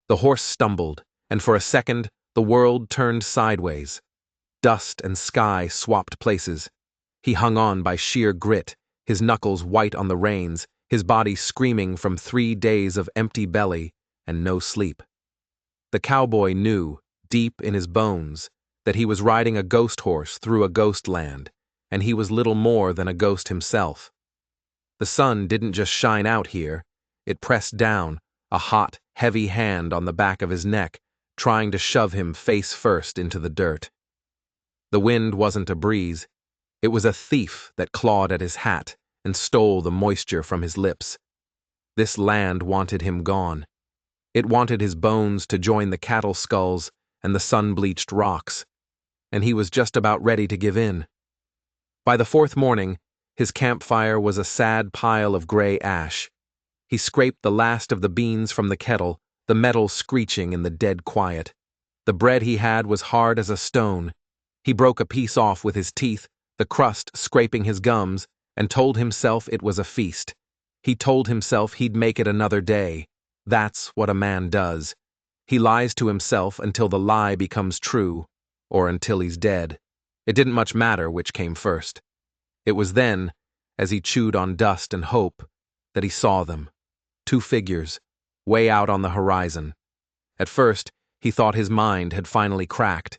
The horse stumbled, and for a second, the world turned sideways. Dust and sky swapped places. He hung on by sheer grit, his knuckles white on the reins, his body screaming from 3 days of empty belly and no sleep. The cowboy knew, deep in his bones, that he was riding a ghost horse through a ghost land, and he was little more than a ghost himself. The sun didn't just shine out here, it pressed down, a hot, heavy hand on the back of his neck, trying to shove him face first into the dirt. The wind wasn't a breeze, it was a thief that clawed at his hat and stole the moisture from his lips. This land wanted him gone. It wanted his bones to join the cattle skulls and the sun-bleached rocks, and he was just about ready to give in. By the 4th morning, his campfire was a sad pile of gray ash. He scraped the last of the beans from the kettle, the metal screeching in the dead quiet. The bread he had was hard as a stone. He broke a piece off with his teeth, the crust scraping his gums, and told himself it was a feast. He told himself he'd make it another day. That's what a man does. He lies to himself until the lie becomes true, or until he's dead. It didn't much matter which came first. It was then, as he chewed on dust and hope, that he saw them. 2 figures, way out on the horizon. At first, he thought his mind had finally cracked.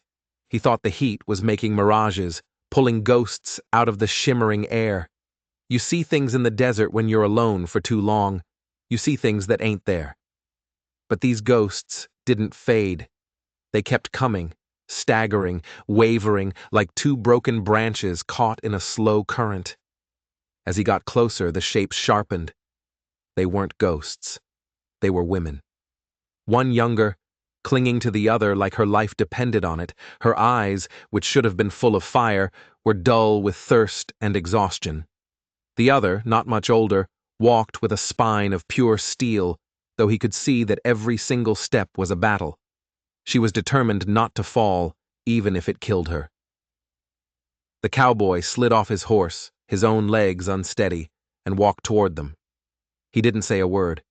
He thought the heat was making mirages, pulling ghosts out of the shimmering air. You see things in the desert when you're alone for too long. You see things that ain't there. But these ghosts didn't fade. They kept coming, staggering, wavering, like 2 broken branches caught in a slow current. As he got closer, the shapes sharpened. They weren't ghosts. They were women. One younger, clinging to the other like her life depended on it. Her eyes, which should have been full of fire, were dull with thirst and exhaustion. The other, not much older, walked with a spine of pure steel, though he could see that every single step was a battle. She was determined not to fall, even if it killed her. The cowboy slid off his horse, his own legs unsteady, and walked toward them. He didn't say a word.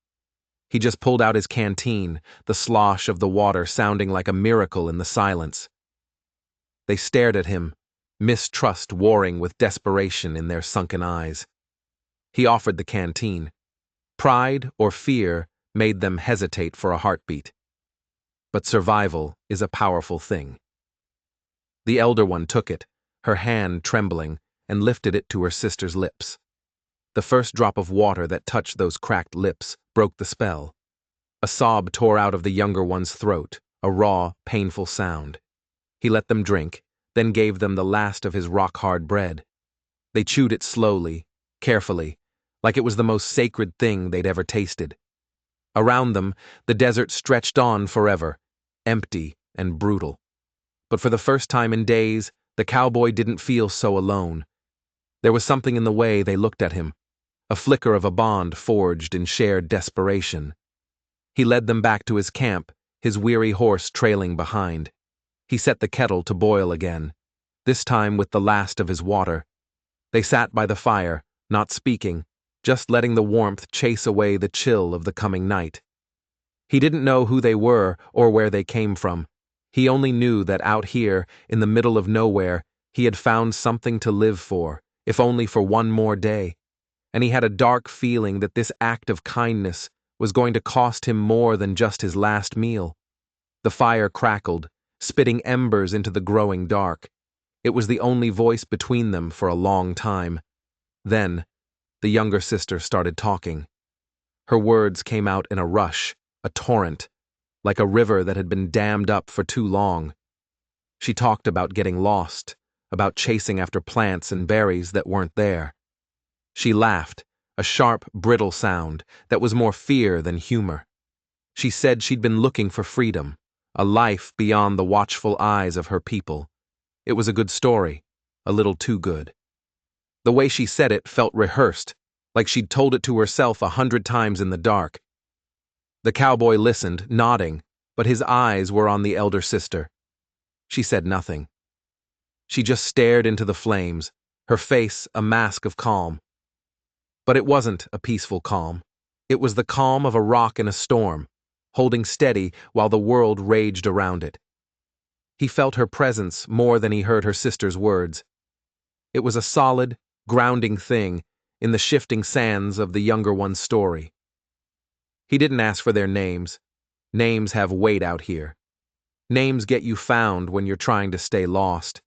He just pulled out his canteen, the slosh of the water sounding like a miracle in the silence. They stared at him, mistrust warring with desperation in their sunken eyes. He offered the canteen. Pride or fear made them hesitate for a heartbeat. But survival is a powerful thing. The elder one took it, her hand trembling, and lifted it to her sister's lips. The first drop of water that touched those cracked lips broke the spell. A sob tore out of the younger one's throat, a raw, painful sound. He let them drink, then gave them the last of his rock-hard bread. They chewed it slowly, carefully, like it was the most sacred thing they'd ever tasted. Around them, the desert stretched on forever, empty and brutal. But for the first time in days, the cowboy didn't feel so alone. There was something in the way they looked at him, a flicker of a bond forged in shared desperation. He led them back to his camp, his weary horse trailing behind. He set the kettle to boil again, this time with the last of his water. They sat by the fire, not speaking, just letting the warmth chase away the chill of the coming night. He didn't know who they were or where they came from. He only knew that out here, in the middle of nowhere, he had found something to live for, if only for one more day. And he had a dark feeling that this act of kindness was going to cost him more than just his last meal. The fire crackled, spitting embers into the growing dark. It was the only voice between them for a long time. Then, the younger sister started talking. Her words came out in a rush, a torrent, like a river that had been dammed up for too long. She talked about getting lost, about chasing after plants and berries that weren't there. She laughed, a sharp, brittle sound that was more fear than humor. She said she'd been looking for freedom, a life beyond the watchful eyes of her people. It was a good story, a little too good. The way she said it felt rehearsed, like she'd told it to herself 100 times in the dark. The cowboy listened, nodding, but his eyes were on the elder sister. She said nothing. She just stared into the flames, her face a mask of calm. But it wasn't a peaceful calm. It was the calm of a rock in a storm, holding steady while the world raged around it. He felt her presence more than he heard her sister's words. It was a solid, grounding thing in the shifting sands of the younger one's story. He didn't ask for their names. Names have weight out here. Names get you found when you're trying to stay lost.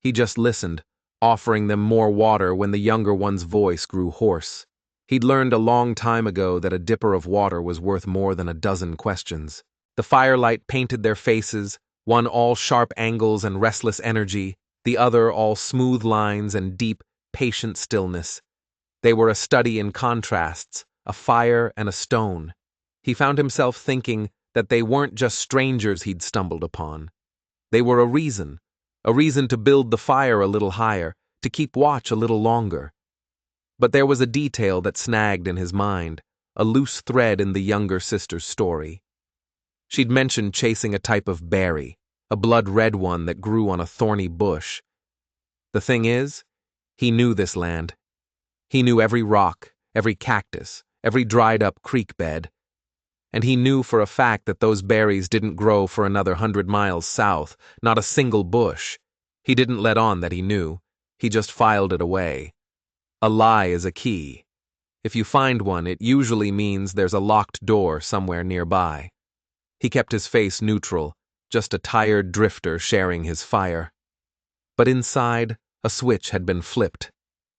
He just listened, offering them more water when the younger one's voice grew hoarse. He'd learned a long time ago that a dipper of water was worth more than a dozen questions. The firelight painted their faces, one all sharp angles and restless energy, the other all smooth lines and deep, patient stillness. They were a study in contrasts, a fire and a stone. He found himself thinking that they weren't just strangers he'd stumbled upon. They were a reason to build the fire a little higher, to keep watch a little longer. But there was a detail that snagged in his mind, a loose thread in the younger sister's story. She'd mentioned chasing a type of berry, a blood-red one that grew on a thorny bush. The thing is, he knew this land. He knew every rock, every cactus, every dried-up creek bed. And he knew for a fact that those berries didn't grow for another 100 miles south, not a single bush. He didn't let on that he knew. He just filed it away. A lie is a key. If you find one, it usually means there's a locked door somewhere nearby. He kept his face neutral, just a tired drifter sharing his fire. But inside, a switch had been flipped.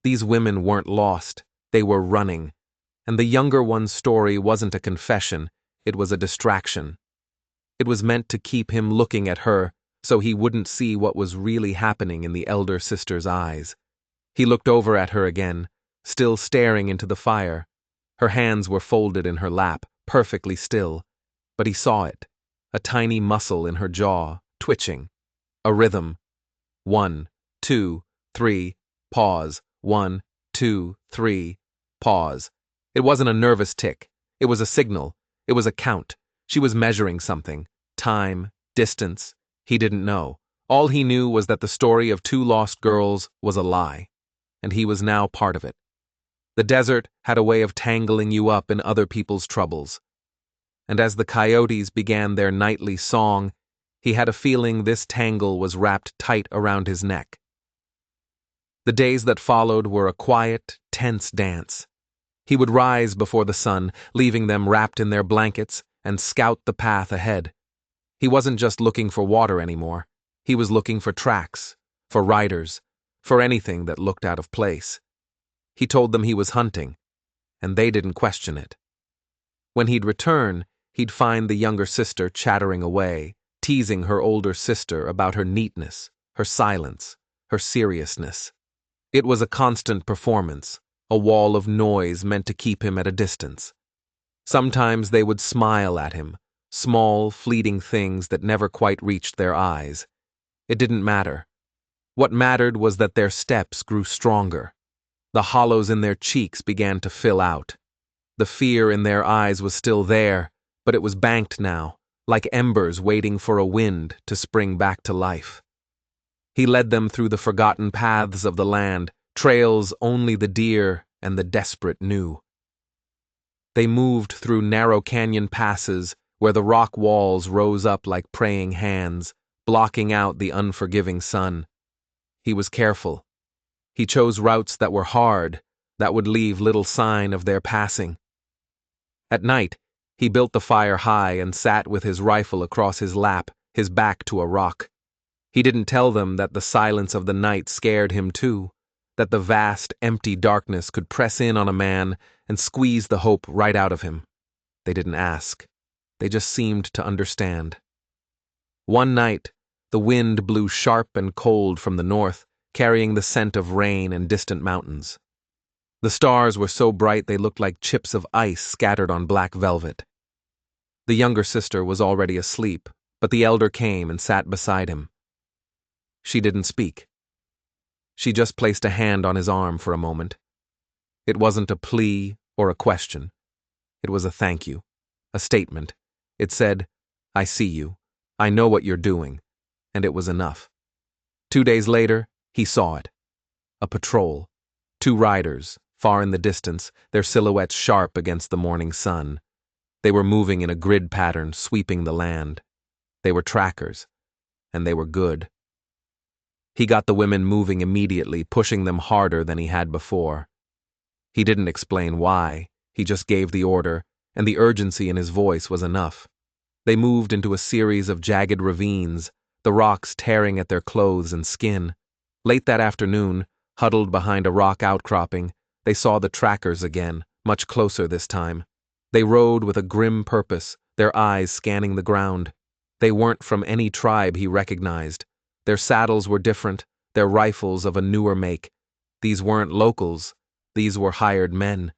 These women weren't lost. They were running. And the younger one's story wasn't a confession. It was a distraction. It was meant to keep him looking at her so he wouldn't see what was really happening in the elder sister's eyes. He looked over at her again, still staring into the fire. Her hands were folded in her lap, perfectly still. But he saw it, a tiny muscle in her jaw, twitching. A rhythm. 1, 2, 3, pause. 1, 2, 3, pause. It wasn't a nervous tick. It was a signal. It was a count. She was measuring something. Time, distance. He didn't know. All he knew was that the story of two lost girls was a lie, and he was now part of it. The desert had a way of tangling you up in other people's troubles. And as the coyotes began their nightly song, he had a feeling this tangle was wrapped tight around his neck. The days that followed were a quiet, tense dance. He would rise before the sun, leaving them wrapped in their blankets, and scout the path ahead. He wasn't just looking for water anymore. He was looking for tracks, for riders, for anything that looked out of place. He told them he was hunting, and they didn't question it. When he'd return, he'd find the younger sister chattering away, teasing her older sister about her neatness, her silence, her seriousness. It was a constant performance, a wall of noise meant to keep him at a distance. Sometimes they would smile at him, small, fleeting things that never quite reached their eyes. It didn't matter. What mattered was that their steps grew stronger. The hollows in their cheeks began to fill out. The fear in their eyes was still there, but it was banked now, like embers waiting for a wind to spring back to life. He led them through the forgotten paths of the land, trails only the deer and the desperate knew. They moved through narrow canyon passes where the rock walls rose up like praying hands, blocking out the unforgiving sun. He was careful. He chose routes that were hard, that would leave little sign of their passing. At night, he built the fire high and sat with his rifle across his lap, his back to a rock. He didn't tell them that the silence of the night scared him too, that the vast, empty darkness could press in on a man and squeeze the hope right out of him. They didn't ask. They just seemed to understand. One night, the wind blew sharp and cold from the north, carrying the scent of rain and distant mountains. The stars were so bright they looked like chips of ice scattered on black velvet. The younger sister was already asleep, but the elder came and sat beside him. She didn't speak. She just placed a hand on his arm for a moment. It wasn't a plea or a question. It was a thank you, a statement. It said, "I see you. I know what you're doing." And it was enough. 2 days later, he saw it. A patrol. 2 riders, far in the distance, their silhouettes sharp against the morning sun. They were moving in a grid pattern, sweeping the land. They were trackers, and they were good. He got the women moving immediately, pushing them harder than he had before. He didn't explain why, he just gave the order, and the urgency in his voice was enough. They moved into a series of jagged ravines, the rocks tearing at their clothes and skin. Late that afternoon, huddled behind a rock outcropping, they saw the trackers again, much closer this time. They rode with a grim purpose, their eyes scanning the ground. They weren't from any tribe he recognized. Their saddles were different, their rifles of a newer make. These weren't locals, these were hired men.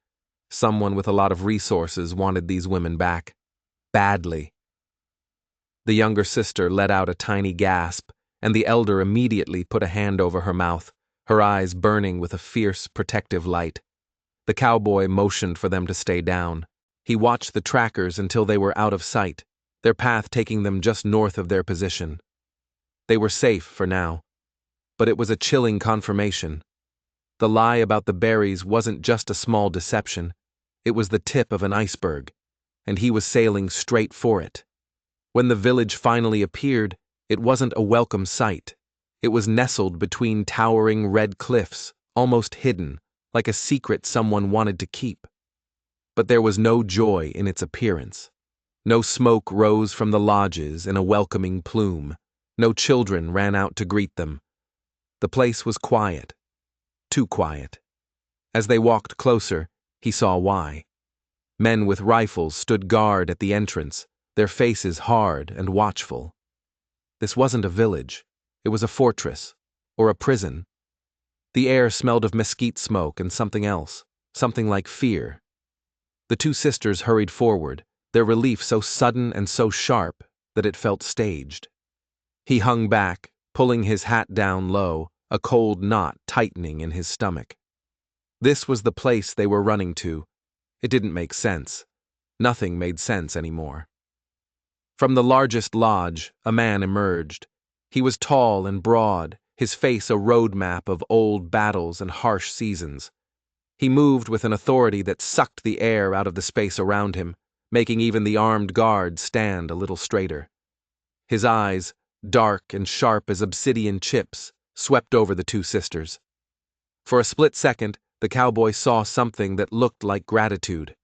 Someone with a lot of resources wanted these women back. Badly. The younger sister let out a tiny gasp, and the elder immediately put a hand over her mouth, her eyes burning with a fierce, protective light. The cowboy motioned for them to stay down. He watched the trackers until they were out of sight, their path taking them just north of their position. They were safe for now, but it was a chilling confirmation. The lie about the berries wasn't just a small deception, it was the tip of an iceberg, and he was sailing straight for it. When the village finally appeared, it wasn't a welcome sight. It was nestled between towering red cliffs, almost hidden, like a secret someone wanted to keep. But there was no joy in its appearance. No smoke rose from the lodges in a welcoming plume. No children ran out to greet them. The place was quiet. Too quiet. As they walked closer, he saw why. Men with rifles stood guard at the entrance, their faces hard and watchful. This wasn't a village. It was a fortress, or a prison. The air smelled of mesquite smoke and something else, something like fear. The two sisters hurried forward, their relief so sudden and so sharp that it felt staged. He hung back, pulling his hat down low, a cold knot tightening in his stomach. This was the place they were running to. It didn't make sense. Nothing made sense anymore. From the largest lodge, a man emerged. He was tall and broad, his face a road map of old battles and harsh seasons. He moved with an authority that sucked the air out of the space around him, making even the armed guards stand a little straighter. His eyes, dark and sharp as obsidian chips, swept over the two sisters. For a split second, the cowboy saw something that looked like gratitude.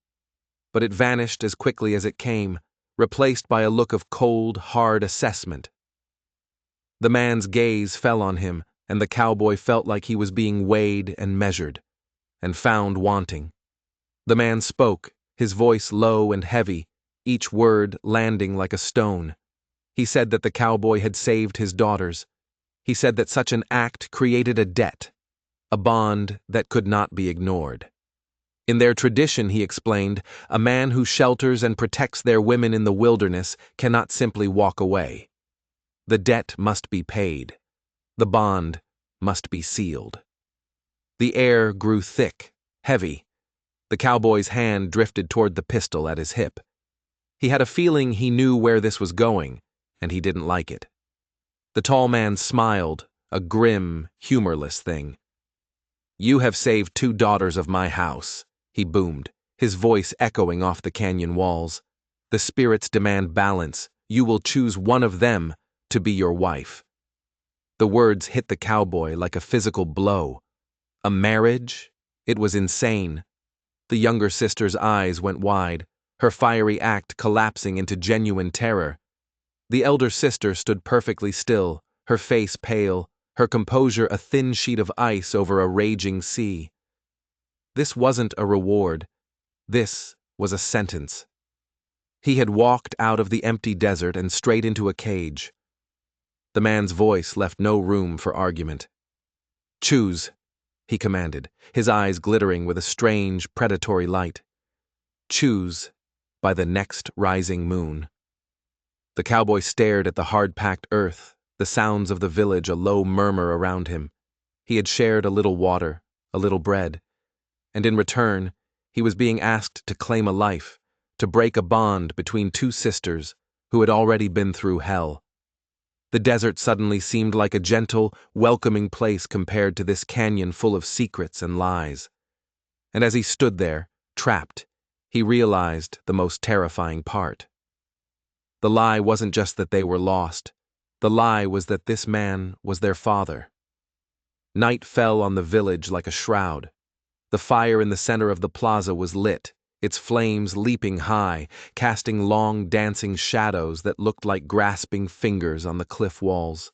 But it vanished as quickly as it came, replaced by a look of cold, hard assessment. The man's gaze fell on him, and the cowboy felt like he was being weighed and measured, and found wanting. The man spoke, his voice low and heavy, each word landing like a stone. He said that the cowboy had saved his daughters. He said that such an act created a debt, a bond that could not be ignored. In their tradition, he explained, a man who shelters and protects their women in the wilderness cannot simply walk away. The debt must be paid. The bond must be sealed. The air grew thick, heavy. The cowboy's hand drifted toward the pistol at his hip. He had a feeling he knew where this was going, and he didn't like it. The tall man smiled, a grim, humorless thing. "You have saved 2 daughters of my house," he boomed, his voice echoing off the canyon walls. "The spirits demand balance. You will choose one of them to be your wife." The words hit the cowboy like a physical blow. A marriage? It was insane. The younger sister's eyes went wide, her fiery act collapsing into genuine terror. The elder sister stood perfectly still, her face pale, her composure a thin sheet of ice over a raging sea. This wasn't a reward. This was a sentence. He had walked out of the empty desert and straight into a cage. The man's voice left no room for argument. "Choose," he commanded, his eyes glittering with a strange, predatory light. "Choose by the next rising moon." The cowboy stared at the hard-packed earth, the sounds of the village a low murmur around him. He had shared a little water, a little bread, and in return, he was being asked to claim a life, to break a bond between 2 sisters who had already been through hell. The desert suddenly seemed like a gentle, welcoming place compared to this canyon full of secrets and lies. And as he stood there, trapped, He realized the most terrifying part. The lie wasn't just that they were lost. The lie was that this man was their father. Night fell on the village like a shroud. The fire in the center of the plaza was lit, its flames leaping high, casting long dancing shadows that looked like grasping fingers on the cliff walls.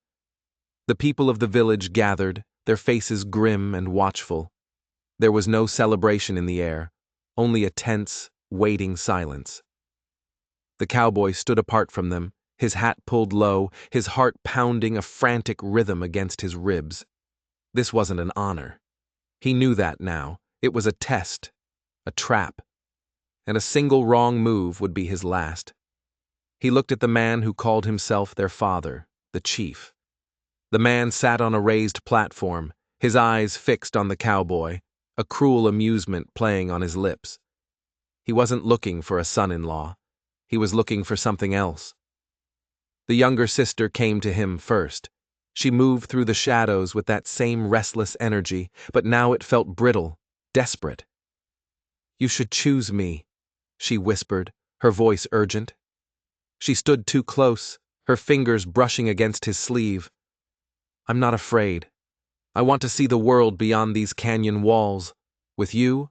The people of the village gathered, their faces grim and watchful. There was no celebration in the air, only a tense, waiting silence. The cowboy stood apart from them, his hat pulled low, his heart pounding a frantic rhythm against his ribs. This wasn't an honor. He knew that now. It was a test, a trap, and a single wrong move would be his last. He looked at the man who called himself their father, the chief. The man sat on a raised platform, his eyes fixed on the cowboy, a cruel amusement playing on his lips. He wasn't looking for a son-in-law. He was looking for something else. The younger sister came to him first. She moved through the shadows with that same restless energy, but now it felt brittle, desperate. "You should choose me," she whispered, her voice urgent. She stood too close, her fingers brushing against his sleeve. "I'm not afraid. I want to see the world beyond these canyon walls. With you,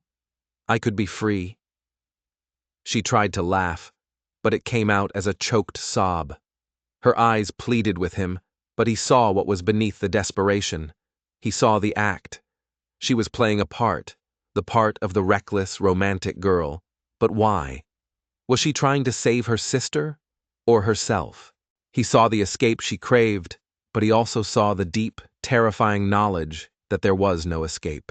I could be free." She tried to laugh, but it came out as a choked sob. Her eyes pleaded with him, but he saw what was beneath the desperation. He saw the act. She was playing a part, the part of the reckless, romantic girl. But why? Was she trying to save her sister or herself? He saw the escape she craved, but he also saw the deep, terrifying knowledge that there was no escape.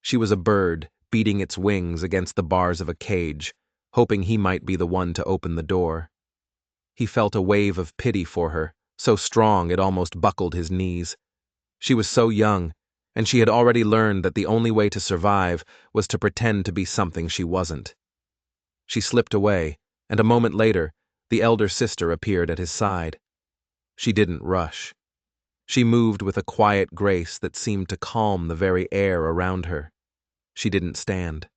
She was a bird, beating its wings against the bars of a cage, hoping he might be the one to open the door. He felt a wave of pity for her, so strong it almost buckled his knees. She was so young, and she had already learned that the only way to survive was to pretend to be something she wasn't. She slipped away, and a moment later, the elder sister appeared at his side. She didn't rush. She moved with a quiet grace that seemed to calm the very air around her. She didn't stand.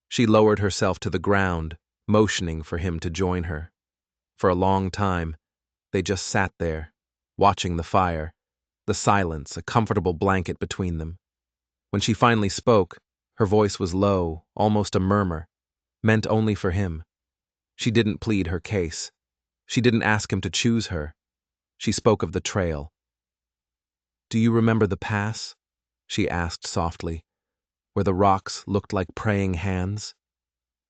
She lowered herself to the ground, motioning for him to join her. For a long time, they just sat there, watching the fire, the silence a comfortable blanket between them. When she finally spoke, her voice was low, almost a murmur, meant only for him. She didn't plead her case. She didn't ask him to choose her. She spoke of the trail. "Do you remember the pass?" she asked softly, "where the rocks looked like praying hands?"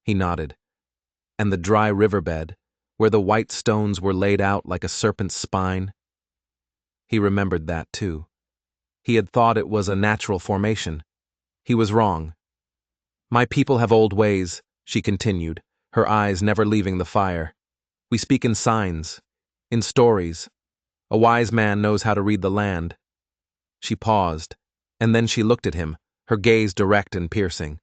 He nodded. "And the dry riverbed, where the white stones were laid out like a serpent's spine?" He remembered that too. He had thought it was a natural formation. He was wrong. "My people have old ways," she continued, her eyes never leaving the fire. "We speak in signs, in stories. A wise man knows how to read the land." She paused, and then she looked at him, her gaze direct and piercing.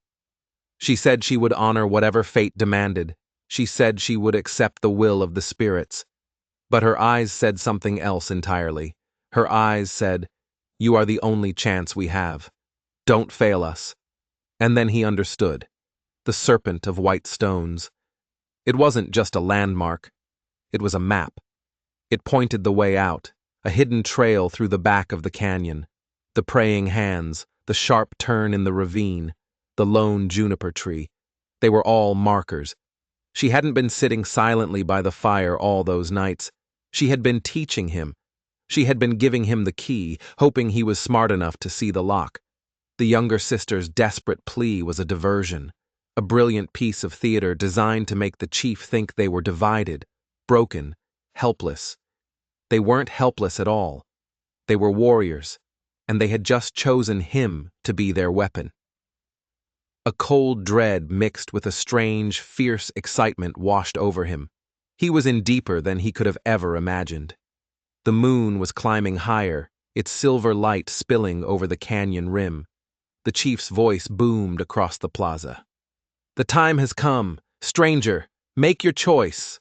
"She said she would honor whatever fate demanded. She said she would accept the will of the spirits. But her eyes said something else entirely. Her eyes said, 'You are the only chance we have. Don't fail us.'" And then he understood. The serpent of white stones. It wasn't just a landmark. It was a map. It pointed the way out, a hidden trail through the back of the canyon. The praying hands, the sharp turn in the ravine, the lone juniper tree. They were all markers. She hadn't been sitting silently by the fire all those nights. She had been teaching him. She had been giving him the key, hoping he was smart enough to see the lock. The younger sister's desperate plea was a diversion, a brilliant piece of theater designed to make the chief think they were divided, broken, helpless. They weren't helpless at all. They were warriors, and they had just chosen him to be their weapon. A cold dread mixed with a strange, fierce excitement washed over him. He was in deeper than he could have ever imagined. The moon was climbing higher, its silver light spilling over the canyon rim. The chief's voice boomed across the plaza. "The time has come. Stranger, make your choice."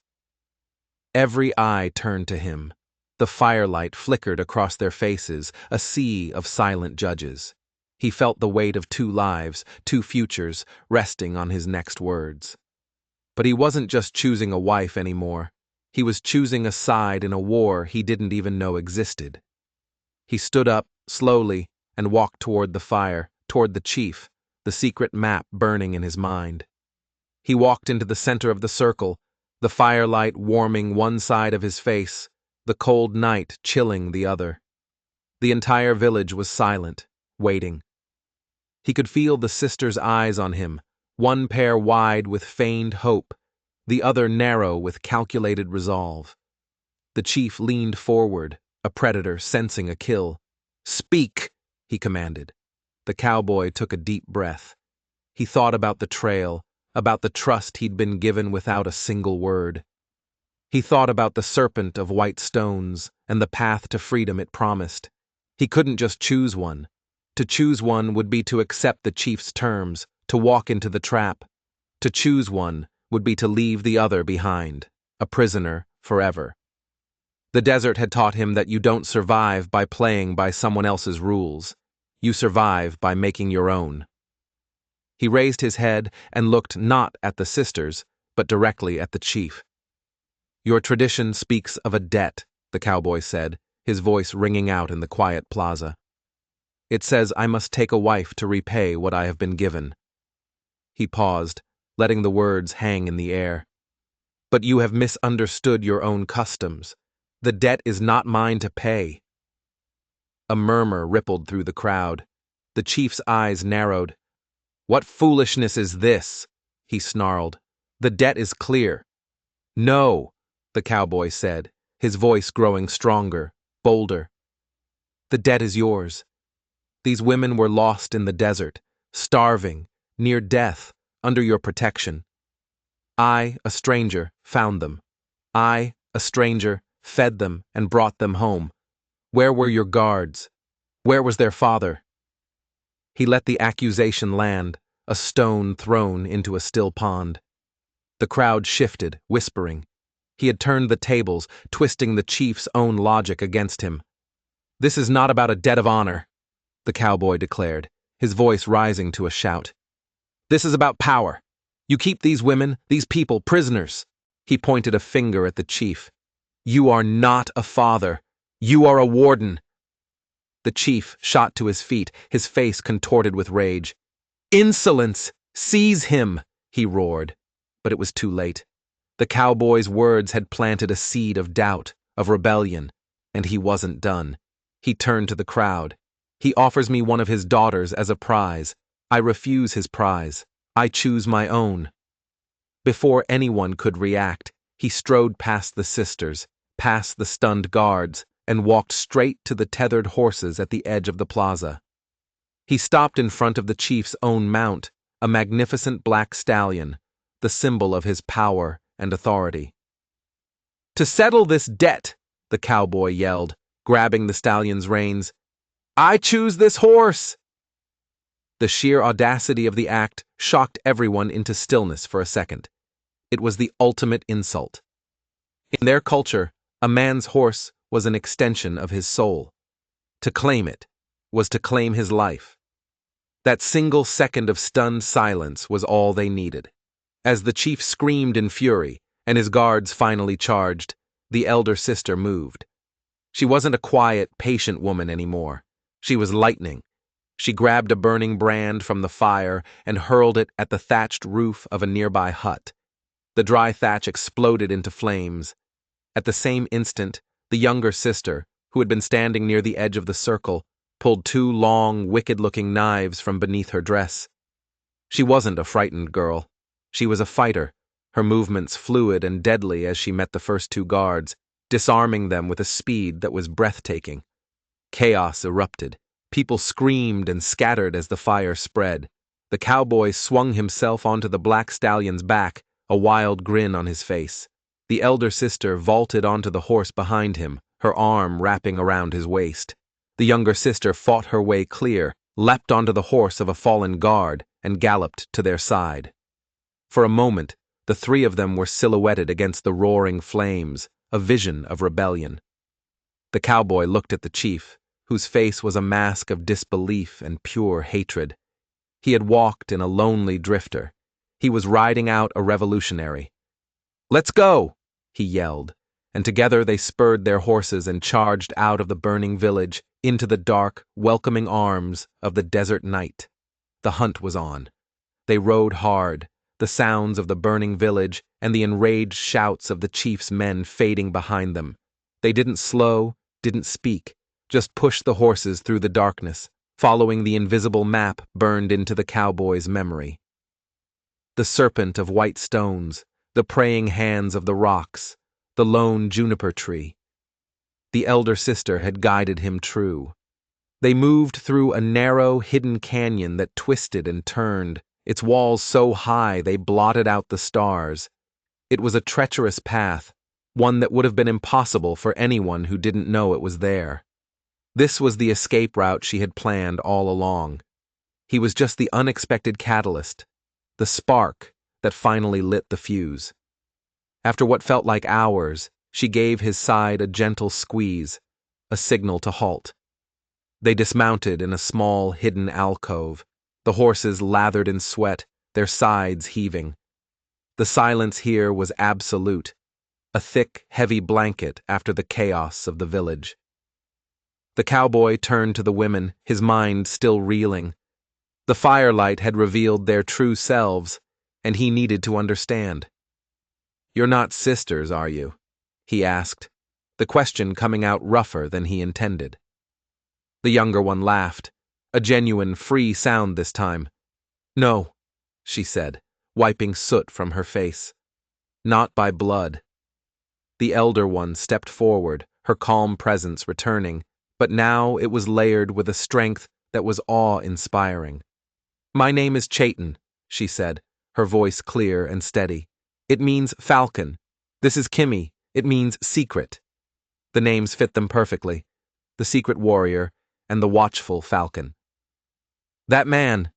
Every eye turned to him. The firelight flickered across their faces, a sea of silent judges. He felt the weight of two lives, two futures, resting on his next words. But he wasn't just choosing a wife anymore. He was choosing a side in a war he didn't even know existed. He stood up, slowly, and walked toward the fire, toward the chief, the secret map burning in his mind. He walked into the center of the circle, the firelight warming one side of his face, the cold night chilling the other. The entire village was silent, waiting. He could feel the sisters' eyes on him, one pair wide with feigned hope, the other narrow with calculated resolve. The chief leaned forward, a predator sensing a kill. "Speak!" he commanded. The cowboy took a deep breath. He thought about the trail, about the trust he'd been given without a single word. He thought about the serpent of white stones and the path to freedom it promised. He couldn't just choose one. To choose one would be to accept the chief's terms, to walk into the trap. To choose one would be to leave the other behind, a prisoner forever. The desert had taught him that you don't survive by playing by someone else's rules. You survive by making your own. He raised his head and looked not at the sisters, but directly at the chief. "Your tradition speaks of a debt," the cowboy said, his voice ringing out in the quiet plaza. "It says I must take a wife to repay what I have been given." He paused, letting the words hang in the air. "But you have misunderstood your own customs. The debt is not mine to pay." A murmur rippled through the crowd. The chief's eyes narrowed. "What foolishness is this?" he snarled. "The debt is clear." "No," the cowboy said, his voice growing stronger, bolder. "The debt is yours. These women were lost in the desert, starving, near death, under your protection. I, a stranger, found them. I, a stranger, fed them and brought them home. Where were your guards? Where was their father?" He let the accusation land, a stone thrown into a still pond. The crowd shifted, whispering. He had turned the tables, twisting the chief's own logic against him. "This is not about a debt of honor," the cowboy declared, his voice rising to a shout. "This is about power. You keep these women, these people, prisoners." He pointed a finger at the chief. "You are not a father. You are a warden." The chief shot to his feet, his face contorted with rage. "Insolence! Seize him!" he roared. But it was too late. The cowboy's words had planted a seed of doubt, of rebellion, and he wasn't done. He turned to the crowd. "He offers me one of his daughters as a prize. I refuse his prize. I choose my own." Before anyone could react, he strode past the sisters, past the stunned guards, and walked straight to the tethered horses at the edge of the plaza. He stopped in front of the chief's own mount, a magnificent black stallion, the symbol of his power and authority. "To settle this debt," the cowboy yelled, grabbing the stallion's reins, "I choose this horse!" The sheer audacity of the act shocked everyone into stillness for a second. It was the ultimate insult. In their culture, a man's horse was an extension of his soul. To claim it was to claim his life. That single second of stunned silence was all they needed. As the chief screamed in fury, and his guards finally charged, the elder sister moved. She wasn't a quiet, patient woman anymore. She was lightning. She grabbed a burning brand from the fire and hurled it at the thatched roof of a nearby hut. The dry thatch exploded into flames. At the same instant, the younger sister, who had been standing near the edge of the circle, pulled two long, wicked-looking knives from beneath her dress. She wasn't a frightened girl. She was a fighter, her movements fluid and deadly as she met the first two guards, disarming them with a speed that was breathtaking. Chaos erupted. People screamed and scattered as the fire spread. The cowboy swung himself onto the black stallion's back, a wild grin on his face. The elder sister vaulted onto the horse behind him, her arm wrapping around his waist. The younger sister fought her way clear, leapt onto the horse of a fallen guard, and galloped to their side. For a moment, the three of them were silhouetted against the roaring flames, a vision of rebellion. The cowboy looked at the chief, whose face was a mask of disbelief and pure hatred. He had walked in a lonely drifter. He was riding out a revolutionary. "Let's go!" he yelled, and together they spurred their horses and charged out of the burning village into the dark, welcoming arms of the desert night. The hunt was on. They rode hard, the sounds of the burning village and the enraged shouts of the chief's men fading behind them. They didn't slow, didn't speak, just pushed the horses through the darkness, following the invisible map burned into the cowboy's memory. The serpent of white stones, the praying hands of the rocks, the lone juniper tree. The elder sister had guided him true. They moved through a narrow, hidden canyon that twisted and turned, its walls so high they blotted out the stars. It was a treacherous path, one that would have been impossible for anyone who didn't know it was there. This was the escape route she had planned all along. He was just the unexpected catalyst, the spark that finally lit the fuse. After what felt like hours, she gave his side a gentle squeeze, a signal to halt. They dismounted in a small, hidden alcove, the horses lathered in sweat, their sides heaving. The silence here was absolute, a thick, heavy blanket after the chaos of the village. The cowboy turned to the women, his mind still reeling. The firelight had revealed their true selves, and he needed to understand. "You're not sisters, are you?" he asked, the question coming out rougher than he intended. The younger one laughed, a genuine, free sound this time. "No," she said, wiping soot from her face. "Not by blood." The elder one stepped forward, her calm presence returning, but now it was layered with a strength that was awe-inspiring. "My name is Chayton," she said, her voice clear and steady. "It means falcon. This is Kimmy. It means secret." The names fit them perfectly. The secret warrior and the watchful falcon. "That man,"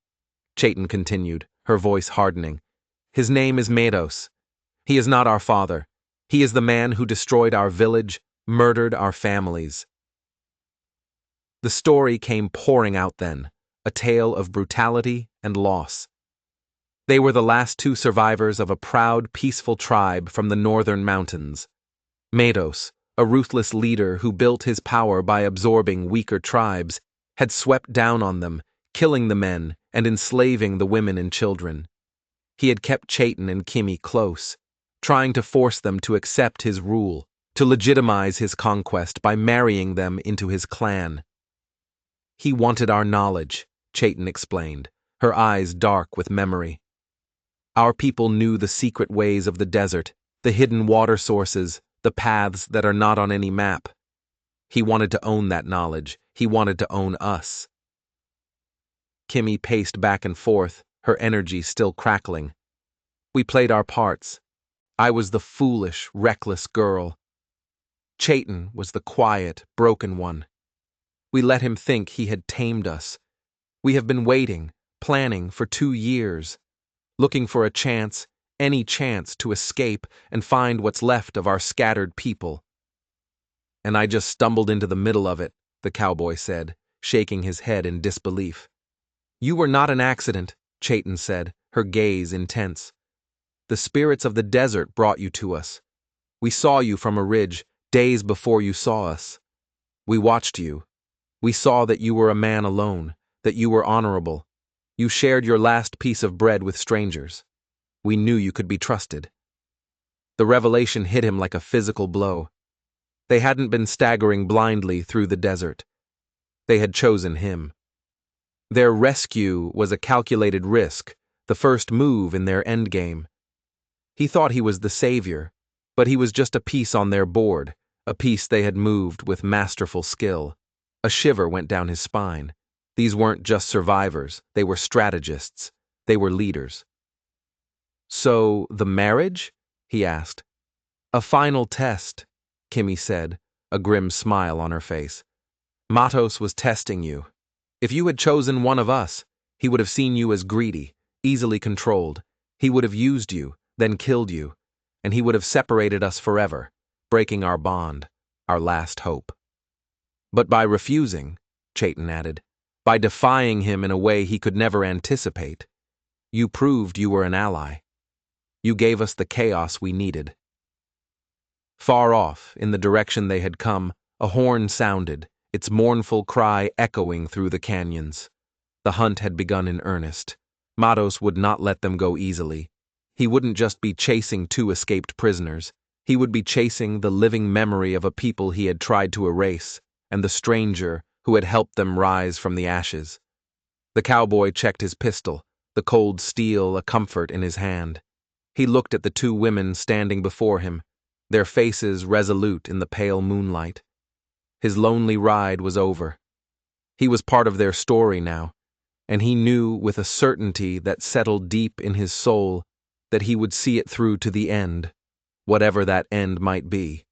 Chayton continued, her voice hardening, "his name is Meadows. He is not our father. He is the man who destroyed our village, murdered our families." The story came pouring out then, a tale of brutality and loss. They were the last two survivors of a proud, peaceful tribe from the northern mountains. Meadows, a ruthless leader who built his power by absorbing weaker tribes, had swept down on them, killing the men and enslaving the women and children. He had kept Chayton and Kimmy close, trying to force them to accept his rule, to legitimize his conquest by marrying them into his clan. "He wanted our knowledge," Chayton explained, her eyes dark with memory. "Our people knew the secret ways of the desert, the hidden water sources, the paths that are not on any map. He wanted to own that knowledge. He wanted to own us." Kimmy paced back and forth, her energy still crackling. "We played our parts. I was the foolish, reckless girl. Chayton was the quiet, broken one. We let him think he had tamed us. We have been waiting, planning for 2 years, looking for a chance, any chance to escape and find what's left of our scattered people. And I just stumbled into the middle of it," the cowboy said, shaking his head in disbelief. "You were not an accident," Chayton said, her gaze intense. "The spirits of the desert brought you to us. We saw you from a ridge, days before you saw us. We watched you. We saw that you were a man alone, that you were honorable. You shared your last piece of bread with strangers. We knew you could be trusted." The revelation hit him like a physical blow. They hadn't been staggering blindly through the desert. They had chosen him. Their rescue was a calculated risk, the first move in their endgame. He thought he was the savior, but he was just a piece on their board, a piece they had moved with masterful skill. A shiver went down his spine. These weren't just survivors, they were strategists. They were leaders. "So, the marriage?" he asked. "A final test," Kimmy said, a grim smile on her face. "Matos was testing you. If you had chosen one of us, he would have seen you as greedy, easily controlled. He would have used you, then killed you, and he would have separated us forever, breaking our bond, our last hope." But by refusing, Chayton added, by defying him in a way he could never anticipate, you proved you were an ally. You gave us the chaos we needed. Far off, in the direction they had come, a horn sounded, its mournful cry echoing through the canyons. The hunt had begun in earnest. Matos would not let them go easily. He wouldn't just be chasing two escaped prisoners. He would be chasing the living memory of a people he had tried to erase, and the stranger who had helped them rise from the ashes. The cowboy checked his pistol, the cold steel a comfort in his hand. He looked at the two women standing before him, their faces resolute in the pale moonlight. His lonely ride was over. He was part of their story now, and he knew with a certainty that settled deep in his soul that he would see it through to the end, whatever that end might be.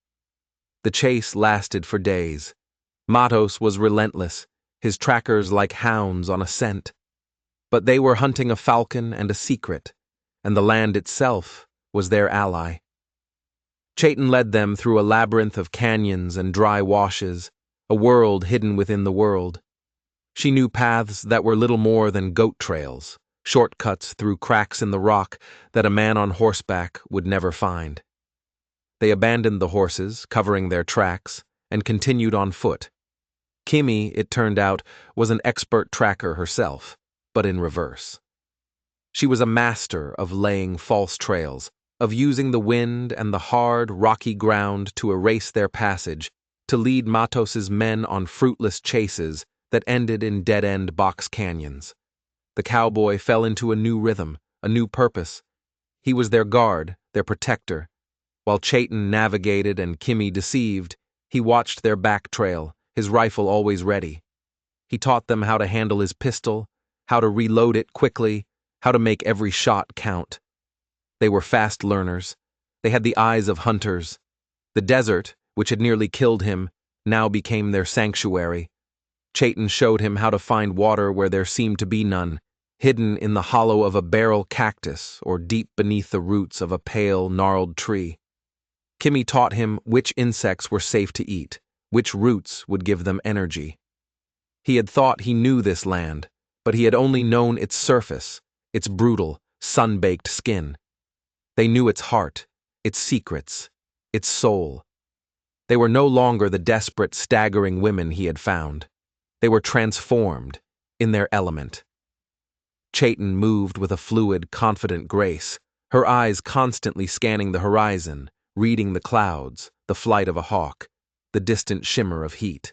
The chase lasted for days. Matos was relentless, his trackers like hounds on a scent. But they were hunting a falcon and a secret, and the land itself was their ally. Chayton led them through a labyrinth of canyons and dry washes, a world hidden within the world. She knew paths that were little more than goat trails, shortcuts through cracks in the rock that a man on horseback would never find. They abandoned the horses, covering their tracks, and continued on foot. Kimmy, it turned out, was an expert tracker herself, but in reverse. She was a master of laying false trails, of using the wind and the hard, rocky ground to erase their passage, to lead Matos's men on fruitless chases that ended in dead-end box canyons. The cowboy fell into a new rhythm, a new purpose. He was their guard, their protector. While Chayton navigated and Kimmy deceived, he watched their back trail, his rifle always ready. He taught them how to handle his pistol, how to reload it quickly, how to make every shot count. They were fast learners. They had the eyes of hunters. The desert, which had nearly killed him, now became their sanctuary. Chayton showed him how to find water where there seemed to be none, hidden in the hollow of a barrel cactus or deep beneath the roots of a pale, gnarled tree. Kimmy taught him which insects were safe to eat, which roots would give them energy. He had thought he knew this land, but he had only known its surface, its brutal, sun-baked skin. They knew its heart, its secrets, its soul. They were no longer the desperate, staggering women he had found. They were transformed, in their element. Chayton moved with a fluid, confident grace, her eyes constantly scanning the horizon, reading the clouds, the flight of a hawk, the distant shimmer of heat.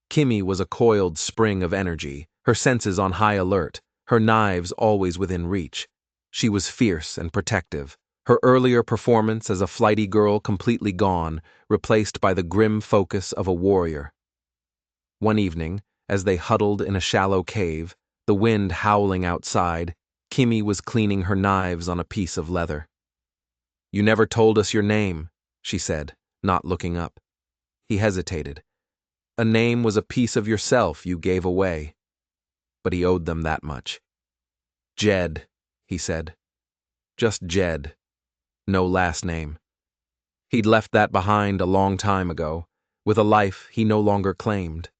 Kimmy was a coiled spring of energy, her senses on high alert, her knives always within reach. She was fierce and protective, her earlier performance as a flighty girl completely gone, replaced by the grim focus of a warrior. One evening, as they huddled in a shallow cave, the wind howling outside, Kimmy was cleaning her knives on a piece of leather. "You never told us your name," she said, not looking up. He hesitated. A name was a piece of yourself you gave away. But he owed them that much. "Jed," he said. Just Jed. No last name. He'd left that behind a long time ago, with a life he no longer claimed.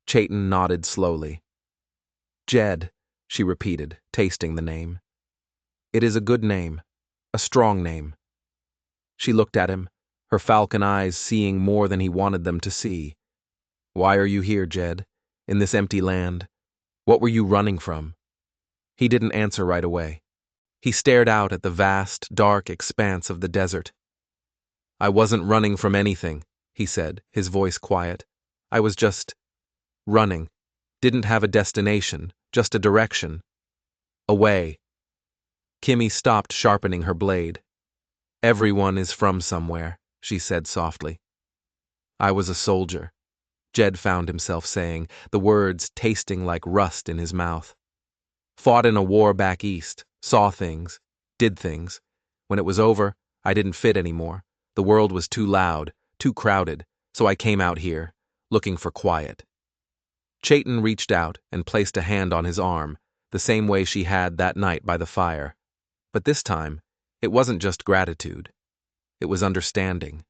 Chayton nodded slowly. "Jed," she repeated, tasting the name. "It is a good name, a strong name." She looked at him, her falcon eyes seeing more than he wanted them to see. "Why are you here, Jed? In this empty land? What were you running from?" He didn't answer right away. He stared out at the vast, dark expanse of the desert. "I wasn't running from anything," he said, his voice quiet. "I was just running. Didn't have a destination, just a direction. Away." Kimmy stopped sharpening her blade. "Everyone is from somewhere," she said softly. "I was a soldier," Jed found himself saying, the words tasting like rust in his mouth. "Fought in a war back east, saw things, did things. When it was over, I didn't fit anymore. The world was too loud, too crowded, so I came out here, looking for quiet." Chayton reached out and placed a hand on his arm, the same way she had that night by the fire. But this time, it wasn't just gratitude. It was understanding.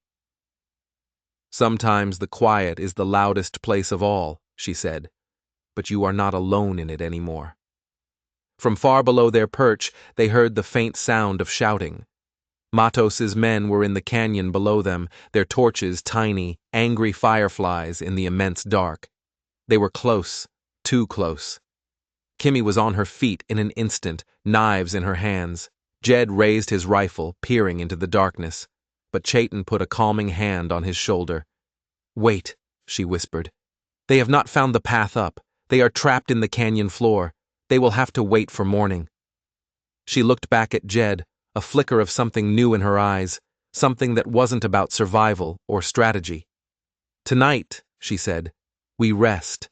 Sometimes the quiet is the loudest place of all, she said, but you are not alone in it anymore. From far below their perch, they heard the faint sound of shouting. Matos's men were in the canyon below them, their torches tiny, angry fireflies in the immense dark. They were close, too close. Kimmy was on her feet in an instant, knives in her hands. Jed raised his rifle, peering into the darkness, but Chayton put a calming hand on his shoulder. "Wait," she whispered. "They have not found the path up. They are trapped in the canyon floor. They will have to wait for morning." She looked back at Jed, a flicker of something new in her eyes, something that wasn't about survival or strategy. "Tonight," she said, "we rest.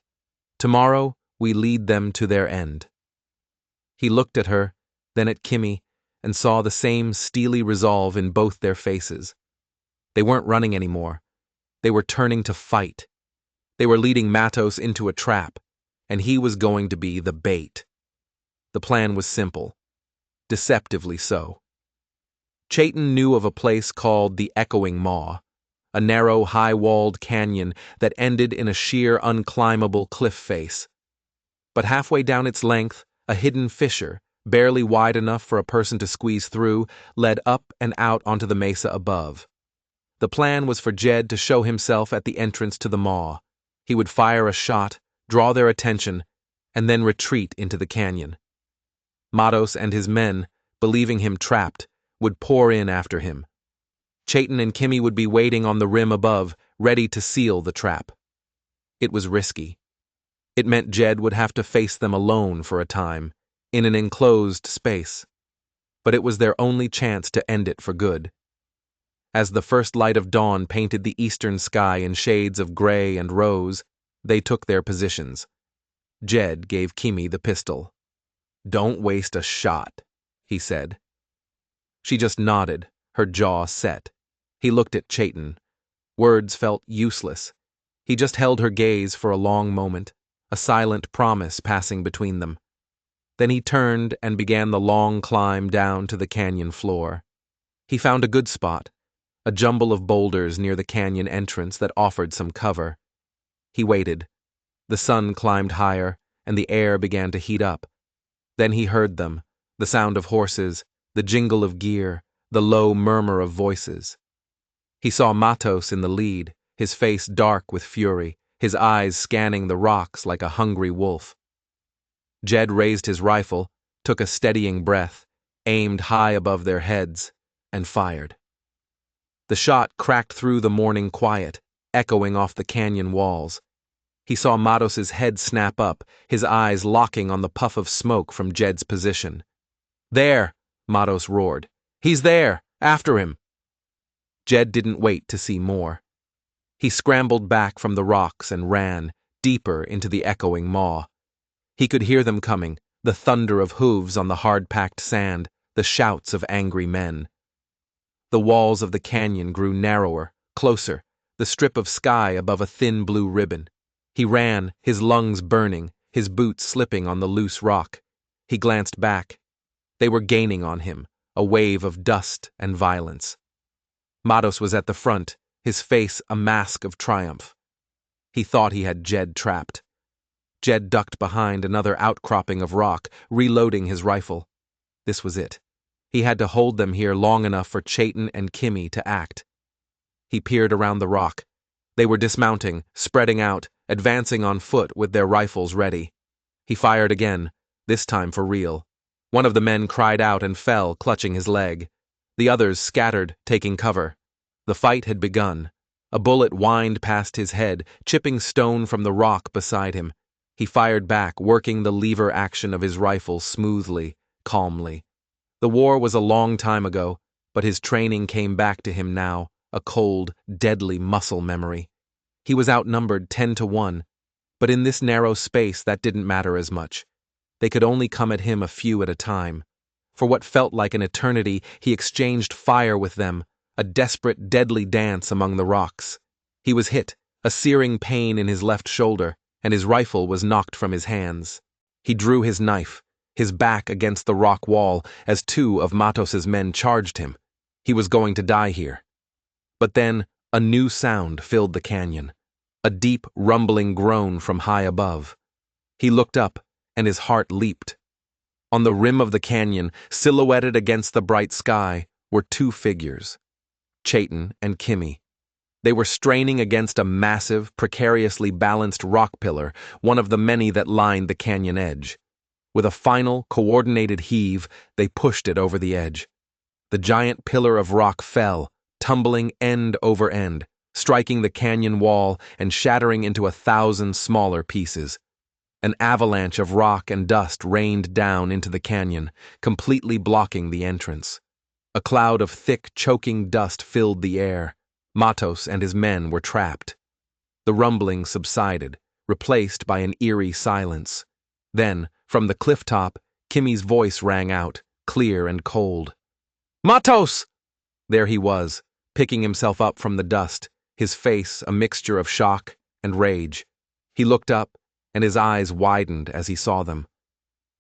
Tomorrow, we lead them to their end." He looked at her, then at Kimmy, and saw the same steely resolve in both their faces. They weren't running anymore. They were turning to fight. They were leading Matos into a trap, and he was going to be the bait. The plan was simple, deceptively so. Chayton knew of a place called the Echoing Maw, a narrow, high-walled canyon that ended in a sheer, unclimbable cliff face. But halfway down its length, a hidden fissure, barely wide enough for a person to squeeze through, led up and out onto the mesa above. The plan was for Jed to show himself at the entrance to the maw. He would fire a shot, draw their attention, and then retreat into the canyon. Matos and his men, believing him trapped, would pour in after him. Chayton and Kimmy would be waiting on the rim above, ready to seal the trap. It was risky. It meant Jed would have to face them alone for a time, in an enclosed space. But it was their only chance to end it for good. As the first light of dawn painted the eastern sky in shades of gray and rose, they took their positions. Jed gave Kimmy the pistol. "Don't waste a shot," he said. She just nodded, her jaw set. He looked at Chayton. Words felt useless. He just held her gaze for a long moment, a silent promise passing between them. Then he turned and began the long climb down to the canyon floor. He found a good spot, a jumble of boulders near the canyon entrance that offered some cover. He waited. The sun climbed higher, and the air began to heat up. Then he heard them, the sound of horses, the jingle of gear, the low murmur of voices. He saw Matos in the lead, his face dark with fury, his eyes scanning the rocks like a hungry wolf. Jed raised his rifle, took a steadying breath, aimed high above their heads, and fired. The shot cracked through the morning quiet, echoing off the canyon walls. He saw Matos's head snap up, his eyes locking on the puff of smoke from Jed's position. "There!" Matos roared. "He's there! After him!" Jed didn't wait to see more. He scrambled back from the rocks and ran, deeper into the echoing maw. He could hear them coming, the thunder of hooves on the hard-packed sand, the shouts of angry men. The walls of the canyon grew narrower, closer, the strip of sky above a thin blue ribbon. He ran, his lungs burning, his boots slipping on the loose rock. He glanced back. They were gaining on him, a wave of dust and violence. Matos was at the front, his face a mask of triumph. He thought he had Jed trapped. Jed ducked behind another outcropping of rock, reloading his rifle. This was it. He had to hold them here long enough for Chayton and Kimmy to act. He peered around the rock. They were dismounting, spreading out, advancing on foot with their rifles ready. He fired again, this time for real. One of the men cried out and fell, clutching his leg. The others scattered, taking cover. The fight had begun. A bullet whined past his head, chipping stone from the rock beside him. He fired back, working the lever action of his rifle smoothly, calmly. The war was a long time ago, but his training came back to him now, a cold, deadly muscle memory. He was outnumbered 10-1, but in this narrow space that didn't matter as much. They could only come at him a few at a time. For what felt like an eternity, he exchanged fire with them, a desperate, deadly dance among the rocks. He was hit, a searing pain in his left shoulder, and his rifle was knocked from his hands. He drew his knife, his back against the rock wall, as two of Matos's men charged him. He was going to die here. But then, A new sound filled the canyon, a deep, rumbling groan from high above. He looked up, and his heart leaped. On the rim of the canyon, silhouetted against the bright sky, were two figures, Chayton and Kimmy. They were straining against a massive, precariously balanced rock pillar, one of the many that lined the canyon edge. With a final, coordinated heave, they pushed it over the edge. The giant pillar of rock fell, tumbling end over end, striking the canyon wall and shattering into 1,000 smaller pieces. An avalanche of rock and dust rained down into the canyon, completely blocking the entrance. A cloud of thick, choking dust filled the air. Matos and his men were trapped. The rumbling subsided, replaced by an eerie silence. Then, from the cliff top, Kimmy's voice rang out, clear and cold. "Matos!" There he was, picking himself up from the dust, his face a mixture of shock and rage. He looked up, and his eyes widened as he saw them.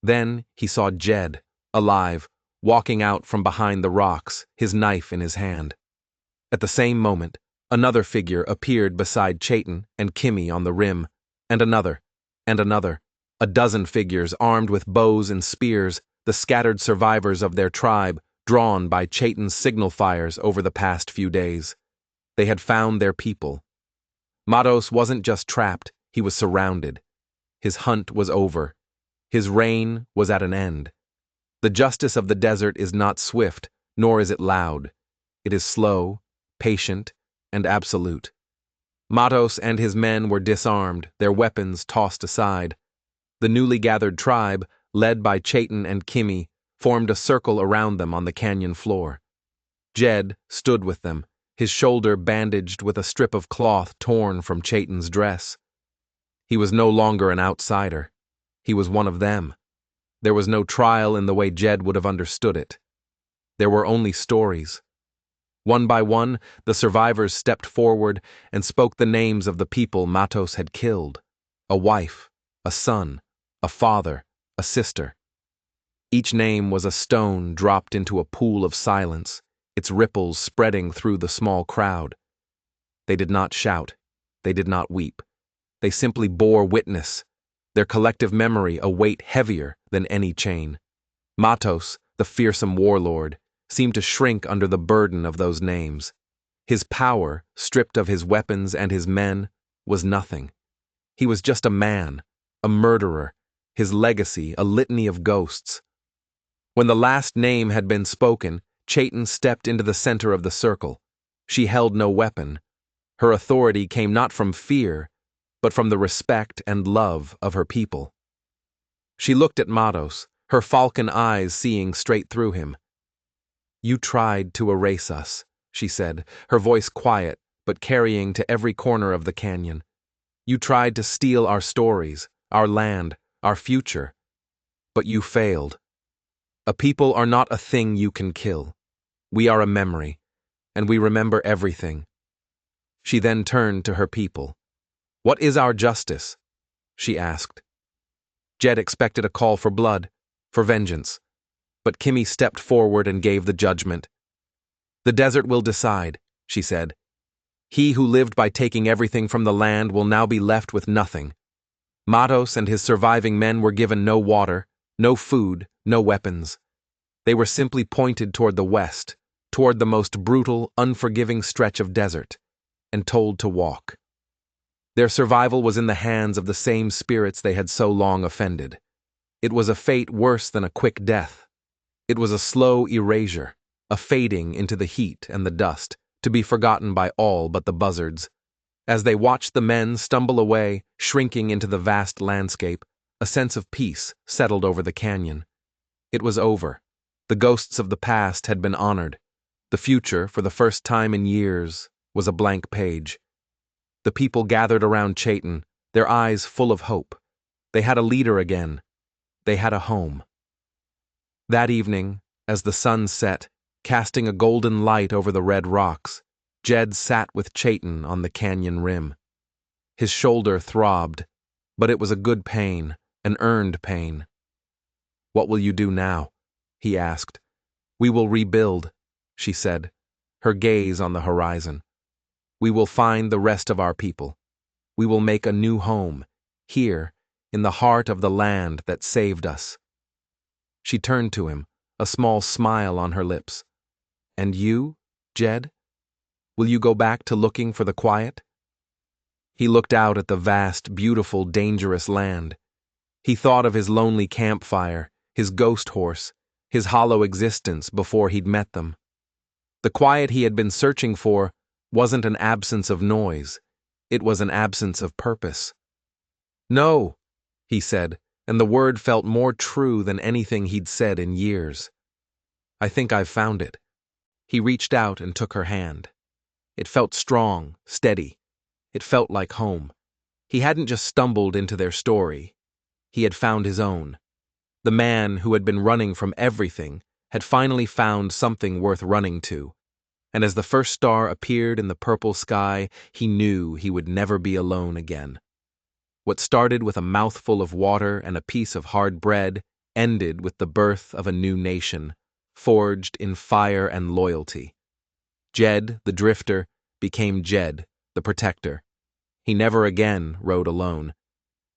Then he saw Jed, alive, walking out from behind the rocks, his knife in his hand. At the same moment, another figure appeared beside Chayton and Kimmy on the rim, and another, a dozen figures armed with bows and spears, the scattered survivors of their tribe, drawn by Chayton's signal fires over the past few days. They had found their people. Matos wasn't just trapped, he was surrounded. His hunt was over. His reign was at an end. The justice of the desert is not swift, nor is it loud. It is slow, patient, and absolute. Matos and his men were disarmed, their weapons tossed aside. The newly gathered tribe, led by Chayton and Kimmy, formed a circle around them on the canyon floor. Jed stood with them, his shoulder bandaged with a strip of cloth torn from Chayton's dress. He was no longer an outsider. He was one of them. There was no trial in the way Jed would have understood it. There were only stories. One by one, the survivors stepped forward and spoke the names of the people Matos had killed. A wife, a son, a father, a sister. Each name was a stone dropped into a pool of silence, its ripples spreading through the small crowd. They did not shout. They did not weep. They simply bore witness, their collective memory a weight heavier than any chain. Matos, the fearsome warlord, seemed to shrink under the burden of those names. His power, stripped of his weapons and his men, was nothing. He was just a man, a murderer, his legacy a litany of ghosts. When the last name had been spoken, Chayton stepped into the center of the circle. She held no weapon. Her authority came not from fear, but from the respect and love of her people. She looked at Matos, her falcon eyes seeing straight through him. "You tried to erase us," she said, her voice quiet but carrying to every corner of the canyon. "You tried to steal our stories, our land, our future. But you failed. A people are not a thing you can kill. We are a memory, and we remember everything." She then turned to her people. "What is our justice?" she asked. Jed expected a call for blood, for vengeance, but Kimmy stepped forward and gave the judgment. "The desert will decide," she said. "He who lived by taking everything from the land will now be left with nothing." Matos and his surviving men were given no water, no food, no weapons. They were simply pointed toward the west, toward the most brutal, unforgiving stretch of desert, and told to walk. Their survival was in the hands of the same spirits they had so long offended. It was a fate worse than a quick death. It was a slow erasure, a fading into the heat and the dust, to be forgotten by all but the buzzards. As they watched the men stumble away, shrinking into the vast landscape, a sense of peace settled over the canyon. It was over. The ghosts of the past had been honored. The future, for the first time in years, was a blank page. The people gathered around Chayton, their eyes full of hope. They had a leader again. They had a home. That evening, as the sun set, casting a golden light over the red rocks, Jed sat with Chayton on the canyon rim. His shoulder throbbed, but it was a good pain, an earned pain. "What will you do now?" he asked. "We will rebuild," she said, her gaze on the horizon. We will find the rest of our people. We will make a new home, here, in the heart of the land that saved us." She turned to him, a small smile on her lips. "And you, Jed? Will you go back to looking for the quiet?" He looked out at the vast, beautiful, dangerous land. He thought of his lonely campfire, his ghost horse, his hollow existence before he'd met them. The quiet he had been searching for wasn't an absence of noise. It was an absence of purpose. "No," he said, and the word felt more true than anything he'd said in years. "I think I've found it." He reached out and took her hand. It felt strong, steady. It felt like home. He hadn't just stumbled into their story. He had found his own. The man who had been running from everything had finally found something worth running to. And as the first star appeared in the purple sky, he knew he would never be alone again. What started with a mouthful of water and a piece of hard bread ended with the birth of a new nation, forged in fire and loyalty. Jed, the drifter, became Jed, the protector. He never again rode alone.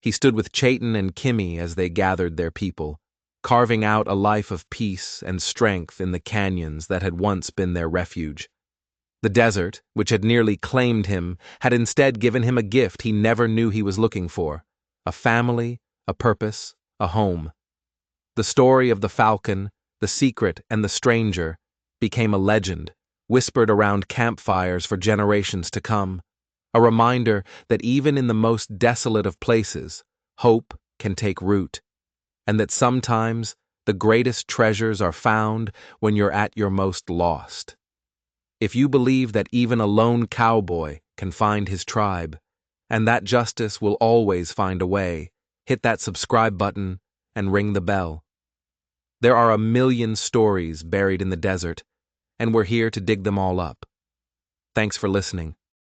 He stood with Chayton and Kimmy as they gathered their people, carving out a life of peace and strength in the canyons that had once been their refuge. The desert, which had nearly claimed him, had instead given him a gift he never knew he was looking for: a family, a purpose, a home. The story of the falcon, the secret, and the stranger became a legend, whispered around campfires for generations to come, a reminder that even in the most desolate of places, hope can take root, and that sometimes the greatest treasures are found when you're at your most lost. If you believe that even a lone cowboy can find his tribe, and that justice will always find a way, hit that subscribe button and ring the bell. There are a million stories buried in the desert, and we're here to dig them all up. Thanks for listening.